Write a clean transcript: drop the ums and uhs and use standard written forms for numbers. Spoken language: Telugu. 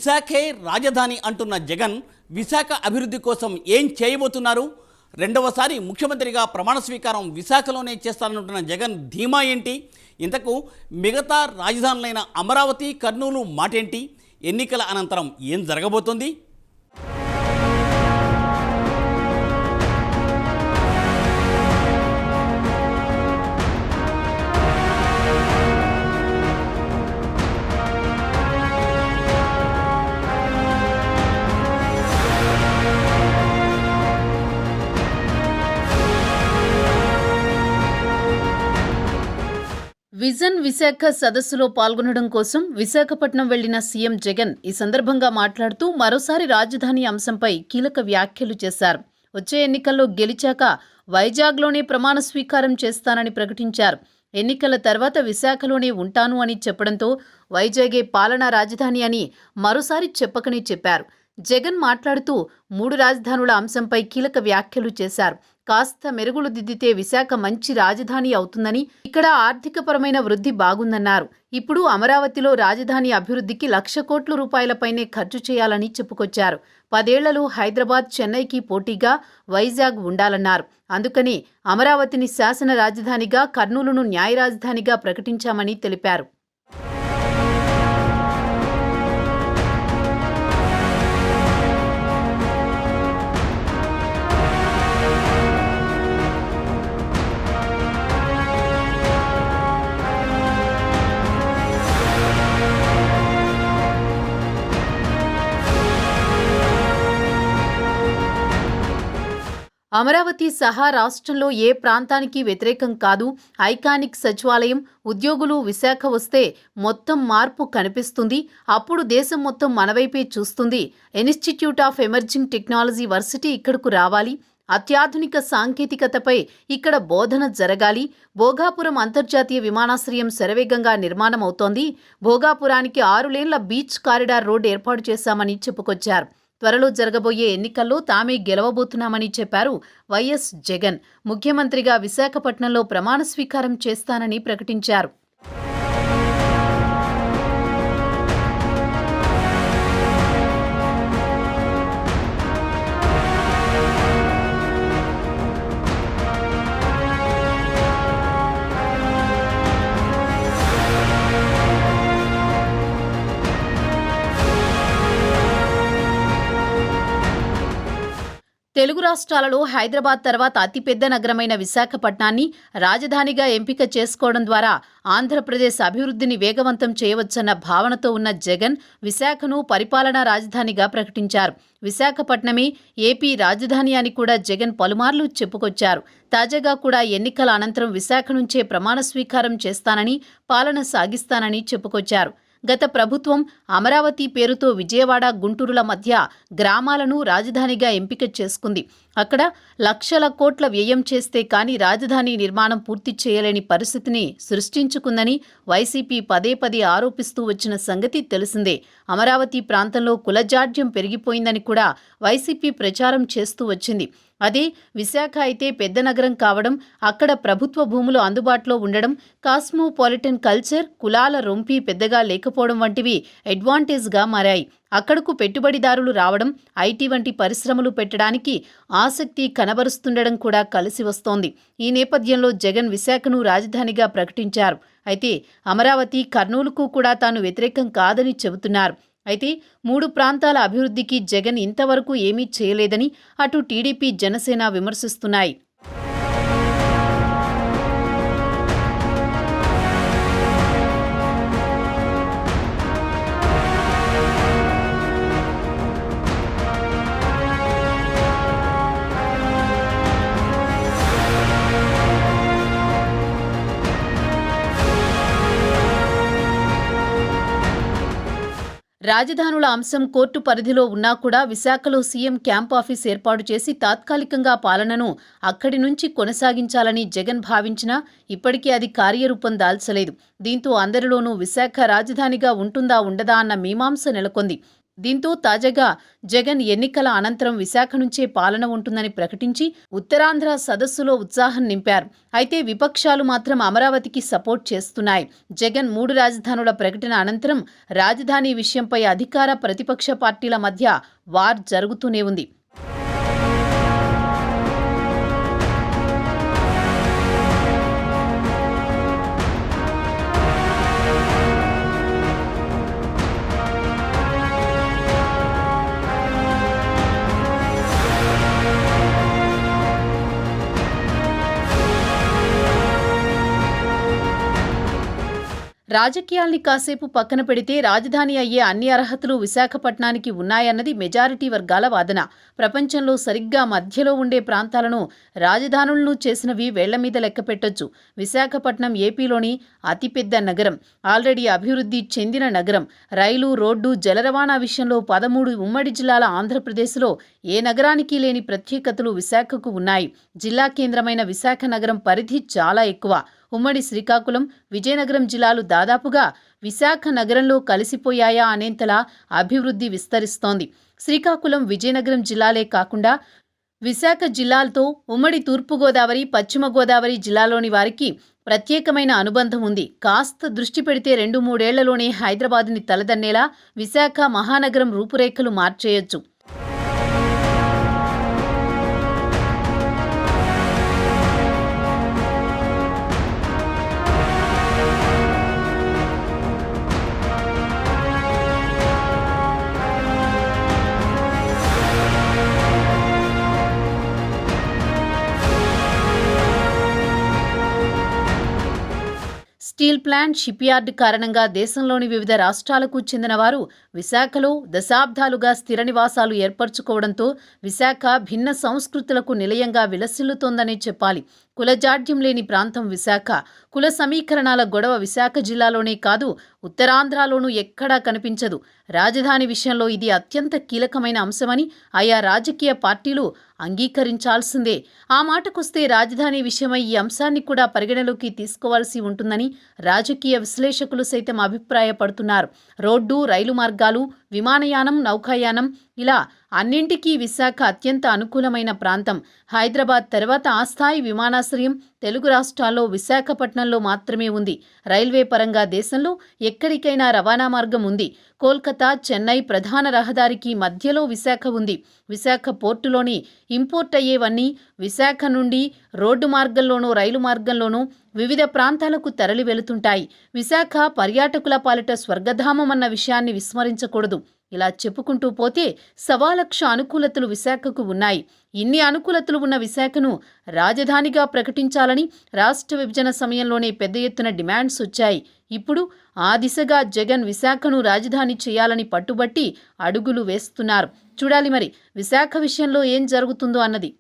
విశాఖే రాజధాని అంటున్న జగన్ విశాఖ అభివృద్ధి కోసం ఏం చేయబోతున్నారు? రెండవసారి ముఖ్యమంత్రిగా ప్రమాణ స్వీకారం విశాఖలోనే చేస్తానంటున్న జగన్ ధీమా ఏంటి? ఇంతకు మిగతా రాజధానులైన అమరావతి, కర్నూలు మాటేంటి? ఎన్నికల అనంతరం ఏం జరగబోతోంది? విజన్ విశాఖ సదస్సులో పాల్గొనడం కోసం విశాఖపట్నం వెళ్లిన సీఎం జగన్ ఈ సందర్భంగా మాట్లాడుతూ మరోసారి రాజధాని అంశంపై కీలక వ్యాఖ్యలు చేశారు. వచ్చే ఎన్నికల్లో గెలిచాక వైజాగ్లోనే ప్రమాణ స్వీకారం చేస్తానని ప్రకటించారు. ఎన్నికల తర్వాత విశాఖలోనే ఉంటాను అని చెప్పడంతో వైజాగే పాలనా రాజధాని అని మరోసారి చెప్పకనే చెప్పారు. జగన్ మాట్లాడుతూ 3 రాజధానుల అంశంపై కీలక వ్యాఖ్యలు చేశారు. కాస్త మెరుగులు దిద్దితే విశాఖ మంచి రాజధాని అవుతుందని, ఇక్కడ ఆర్థికపరమైన వృద్ధి బాగుందన్నారు. ఇప్పుడు అమరావతిలో రాజధాని అభివృద్ధికి 1,00,000 కోట్ల రూపాయలపైనే ఖర్చు చేయాలని చెప్పుకొచ్చారు. 10 ఏళ్లలో హైదరాబాద్, చెన్నైకి పోటీగా వైజాగ్ ఉండాలన్నారు. అందుకని అమరావతిని శాసన రాజధానిగా, కర్నూలును న్యాయ రాజధానిగా ప్రకటించామని తెలిపారు. అమరావతి సహా రాష్ట్రంలో ఏ ప్రాంతానికి వ్యతిరేకం కాదు. ఐకానిక్ సచివాలయం, ఉద్యోగులు విశాఖ వస్తే మొత్తం మార్పు కనిపిస్తుంది. అప్పుడు దేశం మొత్తం మనవైపే చూస్తుంది. Institute of emerging technology varsity ఇక్కడకు రావాలి. అత్యాధునిక సాంకేతికతపై ఇక్కడ బోధన జరగాలి. భోగాపురం అంతర్జాతీయ విమానాశ్రయం శరవేగంగా నిర్మాణం అవుతోంది. భోగాపురానికి 6 లేన్ల బీచ్ కారిడార్ రోడ్ ఏర్పాటు చేశామని చెప్పుకొచ్చారు. త్వరలో జరగబోయే ఎన్నికల్లో తామే గెలవబోతున్నామని చెప్పారు వైఎస్ జగన్. ముఖ్యమంత్రిగా విశాఖపట్నంలో ప్రమాణ స్వీకారం చేస్తానని ప్రకటించారు. తెలుగు రాష్ట్రాలలో హైదరాబాద్ తర్వాత అతిపెద్ద నగరమైన విశాఖపట్నాన్ని రాజధానిగా ఎంపిక చేసుకోవడం ద్వారా ఆంధ్రప్రదేశ్ అభివృద్ధిని వేగవంతం చేయవచ్చన్న భావనతో ఉన్న జగన్ విశాఖను పరిపాలనా రాజధానిగా ప్రకటించారు. విశాఖపట్నమే ఏపీ రాజధాని అని కూడా జగన్ పలుమార్లు చెప్పుకొచ్చారు. తాజాగా కూడా ఎన్నికల అనంతరం విశాఖ నుంచే ప్రమాణ స్వీకారం చేస్తానని, పాలన సాగిస్తానని చెప్పుకొచ్చారు. గత ప్రభుత్వం అమరావతి పేరుతో విజయవాడ, గుంటూరుల మధ్య గ్రామాలను రాజధానిగా ఎంపిక చేసుకుంది. అక్కడ 1,00,000 కోట్ల వ్యయం చేస్తే కానీ రాజధాని నిర్మాణం పూర్తి చేయలేని పరిస్థితిని సృష్టించుకుందని వైసీపీ పదే పదే ఆరోపిస్తూ వచ్చిన సంగతి తెలిసిందే. అమరావతి ప్రాంతంలో కులజాడ్యం పెరిగిపోయిందని కూడా వైసీపీ ప్రచారం చేస్తూ వచ్చింది. అదే విశాఖ అయితే పెద్ద నగరం కావడం, అక్కడ ప్రభుత్వ భూములు అందుబాటులో ఉండడం, కాస్మోపాలిటన్ కల్చర్, కులాల రొంపి పెద్దగా లేకపోవడం వంటివి అడ్వాంటేజ్గా మారాయి. అక్కడకు పెట్టుబడిదారులు రావడం, ఐటీ వంటి పరిశ్రమలు పెట్టడానికి ఆసక్తి కనబరుస్తుండడం కూడా కలిసి వస్తోంది. ఈ నేపథ్యంలో జగన్ విశాఖను రాజధానిగా ప్రకటించారు. అయితే అమరావతి, కర్నూలుకు కూడా తాను వ్యతిరేకం కాదని చెబుతున్నారు. అయితే 3 ప్రాంతాల అభివృద్ధికి జగన్ ఇంతవరకు ఏమీ చేయలేదని అటు టీడీపీ, జనసేన విమర్శిస్తున్నాయి. రాజధానుల అంశం కోర్టు పరిధిలో ఉన్నా కూడా విశాఖలో సీఎం క్యాంప్ ఆఫీస్ ఏర్పాటు చేసి తాత్కాలికంగా పాలనను అక్కడి నుంచి కొనసాగించాలని జగన్ భావించినా ఇప్పటికీ అది కార్యరూపం దాల్చలేదు. దీంతో అందరిలోనూ విశాఖ రాజధానిగా ఉంటుందా ఉండదా అన్న మీమాంస నెలకొంది. దీంతో తాజాగా జగన్ ఎన్నికల అనంతరం విశాఖ నుంచే పాలన ఉంటుందని ప్రకటించి ఉత్తరాంధ్ర సదస్సులో ఉత్సాహం నింపారు. అయితే విపక్షాలు మాత్రం అమరావతికి సపోర్ట్ చేస్తున్నాయి. జగన్ 3 రాజధానుల ప్రకటన అనంతరం రాజధాని విషయంపై అధికార ప్రతిపక్ష పార్టీల మధ్య వార్ జరుగుతూనే ఉంది. రాజకీయాల్ని కాసేపు పక్కన పెడితే రాజధాని అయ్యే అన్ని అర్హతలు విశాఖపట్నానికి ఉన్నాయన్నది మెజారిటీ వర్గాల వాదన. ప్రపంచంలో సరిగ్గా మధ్యలో ఉండే ప్రాంతాలను రాజధానులను చేసినవి వేళ్ల మీద లెక్కపెట్టొచ్చు. విశాఖపట్నం ఏపీలోని అతిపెద్ద నగరం, ఆల్రెడీ అభివృద్ధి చెందిన నగరం. రైలు, రోడ్డు, జల రవాణా విషయంలో 13 ఉమ్మడి జిల్లాల ఆంధ్రప్రదేశ్లో ఏ నగరానికి లేని ప్రత్యేకతలు విశాఖకు ఉన్నాయి. జిల్లా కేంద్రమైన విశాఖ నగరం పరిధి చాలా ఎక్కువ. ఉమ్మడి శ్రీకాకుళం, విజయనగరం జిల్లాలు దాదాపుగా విశాఖ నగరంలో కలిసిపోయాయా అనేంతలా అభివృద్ధి విస్తరిస్తోంది. శ్రీకాకుళం, విజయనగరం జిల్లాలే కాకుండా విశాఖ జిల్లాలతో ఉమ్మడి తూర్పుగోదావరి, పశ్చిమ గోదావరి జిల్లాలోని వారికి ప్రత్యేకమైన అనుబంధం ఉంది. కాస్త దృష్టి పెడితే 2-3 ఏళ్లలోనే హైదరాబాద్ని తలదన్నేలా విశాఖ మహానగరం రూపురేఖలు మార్చేయొచ్చు. స్టీల్ ప్లాంట్, షిప్ యార్డ్ కారణంగా దేశంలోని వివిధ రాష్ట్రాలకు చెందిన వారు విశాఖలో దశాబ్దాలుగా స్థిర నివాసాలు ఏర్పరచుకోవడంతో విశాఖ భిన్న సంస్కృతులకు నిలయంగా విలసిల్లుతోందనే చెప్పాలి. కులజాడ్యం లేని ప్రాంతం విశాఖ. కుల సమీకరణాల గొడవ విశాఖ జిల్లాలోనే కాదు, ఉత్తరాంధ్రలోనూ ఎక్కడా కనిపించదు. రాజధాని విషయంలో ఇది అత్యంత కీలకమైన అంశమని ఆయా రాజకీయ పార్టీలు అంగీకరించాల్సిందే. ఆ మాటకొస్తే రాజధాని విషయమై ఈ అంశాన్ని కూడా పరిగణలోకి తీసుకోవాల్సి ఉంటుందని రాజకీయ విశ్లేషకులు సైతం అభిప్రాయపడుతున్నారు. రోడ్డు, రైలు మార్గాలు, విమానయానం, నౌకాయానం ఇలా అన్నింటికీ విశాఖ అత్యంత అనుకూలమైన ప్రాంతం. హైదరాబాద్ తర్వాత ఆ స్థాయి విమానాశ్రయం తెలుగు రాష్ట్రాల్లో విశాఖపట్నంలో మాత్రమే ఉంది. రైల్వే పరంగా దేశంలో ఎక్కడికైనా రవాణా మార్గం ఉంది. కోల్కతా, చెన్నై ప్రధాన రహదారికి మధ్యలో విశాఖ ఉంది. విశాఖ పోర్టులోని ఇంపోర్ట్ అయ్యేవన్నీ విశాఖ నుండి రోడ్డు మార్గంలోనూ, రైలు మార్గంలోనూ వివిధ ప్రాంతాలకు తరలి వెళుతుంటాయి. విశాఖ పర్యాటకుల పాలిట స్వర్గధామం అన్న విషయాన్ని విస్మరించకూడదు. ఇలా చెప్పుకుంటూ పోతే 1,00,000 అనుకూలతలు విశాఖకు ఉన్నాయి. ఇన్ని అనుకూలతలు ఉన్న విశాఖను రాజధానిగా ప్రకటించాలని రాష్ట్ర విభజన సమయంలోనే పెద్ద ఎత్తున డిమాండ్స్ వచ్చాయి. ఇప్పుడు ఆ దిశగా జగన్ విశాఖను రాజధాని చేయాలని పట్టుబట్టి అడుగులు వేస్తున్నారు. చూడాలి మరి విశాఖ విషయంలో ఏం జరుగుతుందో అన్నది.